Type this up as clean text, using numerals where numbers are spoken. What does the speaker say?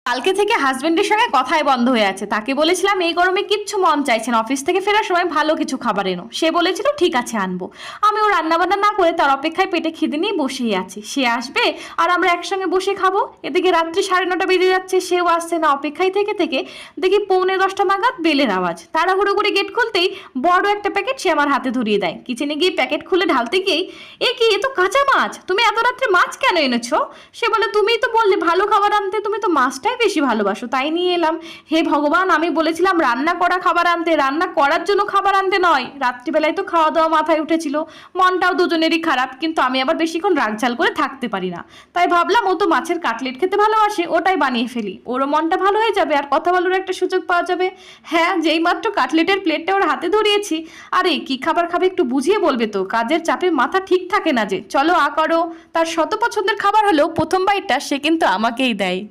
কালকে থেকে হাজবেন্ডের সঙ্গে কথাই বন্ধ হয়ে আছে। তাকে বলেছিলাম এই গরমে কিচ্ছু মন চাইছে না, অফিস থেকে ফেরার সময় ভালো কিছু খাবার এনো। সে বলেছিল ঠিক আছে আনবো। আমি ও রান্নাবান্না না করে তার অপেক্ষায় পেটে খিদে নিয়ে বসেই আছি। সে আসবে আর আমরা একসঙ্গে বসে খাবো। এদিকে রাত্রি 9:30 বেজে যাচ্ছে, সেও আসছে না। অপেক্ষায় থেকে থেকে দেখি 9:45 নাগাদ বেলের আওয়াজ। তাড়াহুড়ো করে গেট খুলতেই বড় একটা প্যাকেট সে আমার হাতে ধরিয়ে দেয়। কিচেনে গিয়ে প্যাকেট খুলে ঢালতে গিয়েই এ কি, এ তো কাঁচা মাছ, তুমি এত রাত্রে মাছ কেন এনেছো? সে বলে তুমিই তো বললে ভালো খাবার আনতে, তুমি তো মাছটাই বেশি ভালোবাসো, তাই নিয়ে এলাম। হে ভগবান, আমি বলেছিলাম রান্না করা খাবার আনতে, রান্না করার জন্য খাবার আনতে নয়। রাত্রিবেলায় তো খাওয়া দাওয়া মাথায় উঠেছিল, মনটাও দুজনেরই খারাপ, কিন্তু আমি আবার বেশিক্ষণ রাগঝাল করে থাকতে পারি না। তাই ভাবলাম ও তো মাছের কাটলেট খেতে ভালোবাসে, ওটাই বানিয়ে ফেলি, ওরও মনটা ভালো হয়ে যাবে আর কথা বলার একটা সুযোগ পাওয়া যাবে। হ্যাঁ, যেই মাত্র কাটলেটের প্লেটটা ওর হাতে ধরিয়েছি, আরে কি খাবার খাবে একটু বুঝিয়ে বলবে তো, কাজের চাপে মাথা ঠিক থাকে না যে। চলো করো। তার শত পছন্দের খাবার হলেও প্রথম বাইটটা সে কিন্তু আমাকেই দেয়।